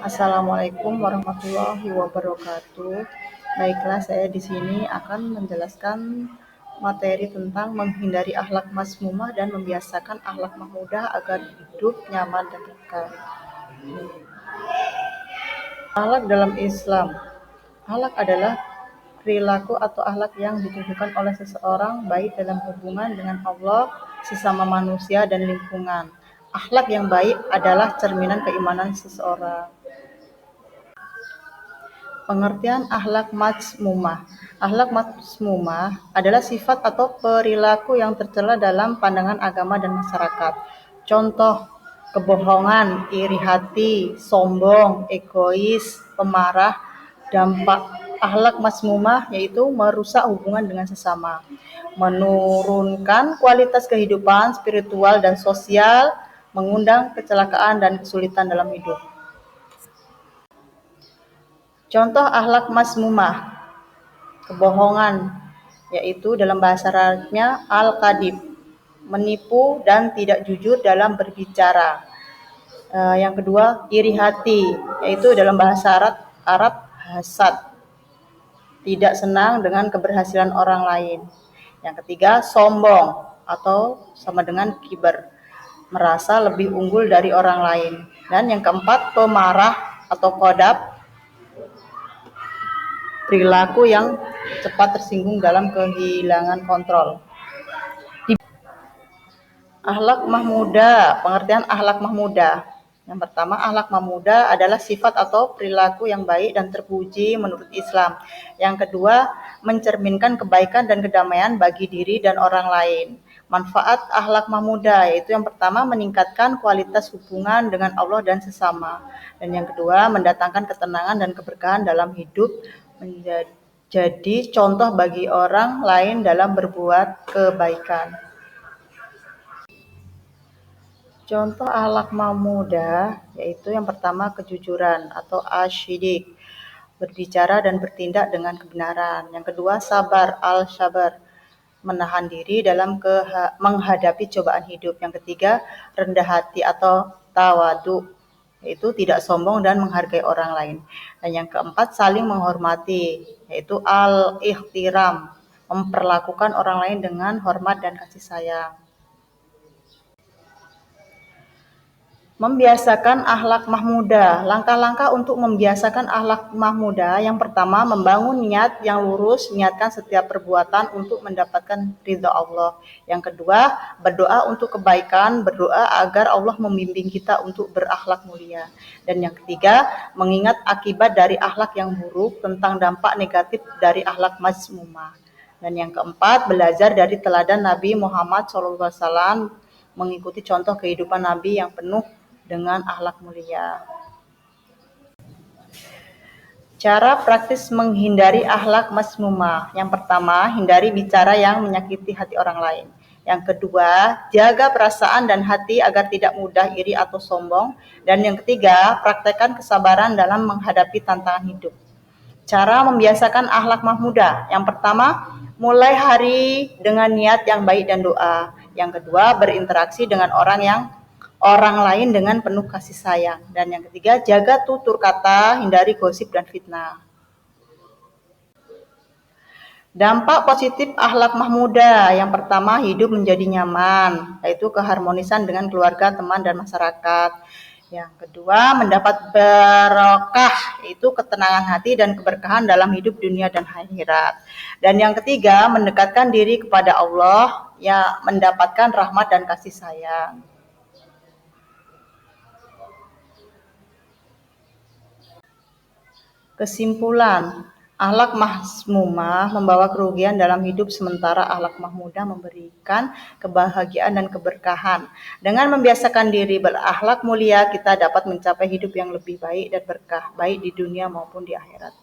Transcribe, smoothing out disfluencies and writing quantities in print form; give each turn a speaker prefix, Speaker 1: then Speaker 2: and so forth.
Speaker 1: Assalamualaikum warahmatullahi wabarakatuh. Baiklah, saya di sini akan menjelaskan materi tentang menghindari akhlak mazmumah dan membiasakan akhlak mahmudah agar hidup nyaman dan berkah. Akhlak dalam Islam. Akhlak adalah perilaku atau akhlak yang ditunjukkan oleh seseorang baik dalam hubungan dengan Allah, sesama manusia, dan lingkungan. Akhlak yang baik adalah cerminan keimanan seseorang. Pengertian akhlak mazmumah. Akhlak mazmumah adalah sifat atau perilaku yang tercela dalam pandangan agama dan masyarakat. Contoh: kebohongan, iri hati, sombong, egois, pemarah. Dampak akhlak mazmumah yaitu merusak hubungan dengan sesama, menurunkan kualitas kehidupan spiritual dan sosial, mengundang kecelakaan dan kesulitan dalam hidup. Contoh akhlak mazmumah: kebohongan, yaitu dalam bahasa Arabnya al-kadhib, menipu dan tidak jujur dalam berbicara. Yang kedua, iri hati, yaitu dalam bahasa Arab hasad, tidak senang dengan keberhasilan orang lain. Yang ketiga, sombong atau sama dengan kibar, merasa lebih unggul dari orang lain. Dan yang keempat, pemarah atau kodab, perilaku yang cepat tersinggung dalam kehilangan kontrol. Akhlak mahmudah. Pengertian akhlak mahmudah. Yang pertama, akhlak mahmudah adalah sifat atau perilaku yang baik dan terpuji menurut Islam. Yang kedua, mencerminkan kebaikan dan kedamaian bagi diri dan orang lain. Manfaat akhlak mahmudah yaitu yang pertama, meningkatkan kualitas hubungan dengan Allah dan sesama. Dan yang kedua, mendatangkan ketenangan dan keberkahan dalam hidup, menjadi contoh bagi orang lain dalam berbuat kebaikan. Contoh akhlak mahmudah yaitu yang pertama, kejujuran atau asyidik, berbicara dan bertindak dengan kebenaran. Yang kedua, sabar, al-sabar, menahan diri dalam menghadapi cobaan hidup. Yang ketiga, rendah hati atau tawadu, yaitu tidak sombong dan menghargai orang lain. Dan yang keempat, saling menghormati, yaitu al-ikhtiram, memperlakukan orang lain dengan hormat dan kasih sayang. Membiasakan akhlak mahmudah. Langkah-langkah untuk membiasakan akhlak mahmudah: yang pertama, membangun niat yang lurus, niatkan setiap perbuatan untuk mendapatkan ridha Allah. Yang kedua, berdoa untuk kebaikan, berdoa agar Allah membimbing kita untuk berakhlak mulia. Dan yang ketiga, mengingat akibat dari akhlak yang buruk, tentang dampak negatif dari akhlak mazmumah. Dan yang keempat, belajar dari teladan Nabi Muhammad SAW, mengikuti contoh kehidupan Nabi yang penuh dengan akhlak mulia. Cara praktis menghindari akhlak mazmumah. Yang pertama, hindari bicara yang menyakiti hati orang lain. Yang kedua, jaga perasaan dan hati agar tidak mudah iri atau sombong. Dan yang ketiga, praktekkan kesabaran dalam menghadapi tantangan hidup. Cara membiasakan akhlak mahmudah. Yang pertama, mulai hari dengan niat yang baik dan doa. Yang kedua, berinteraksi dengan orang lain dengan penuh kasih sayang. Dan yang ketiga, jaga tutur kata, hindari gosip dan fitnah. Dampak positif akhlak mahmudah. Yang pertama, hidup menjadi nyaman, yaitu keharmonisan dengan keluarga, teman, dan masyarakat. Yang kedua, mendapat barokah, yaitu ketenangan hati dan keberkahan dalam hidup dunia dan akhirat. Dan yang ketiga, mendekatkan diri kepada Allah, ya, mendapatkan rahmat dan kasih sayang. Kesimpulan, akhlak mazmumah membawa kerugian dalam hidup, sementara akhlak mahmudah memberikan kebahagiaan dan keberkahan. Dengan membiasakan diri berakhlak mulia, kita dapat mencapai hidup yang lebih baik dan berkah, baik di dunia maupun di akhirat.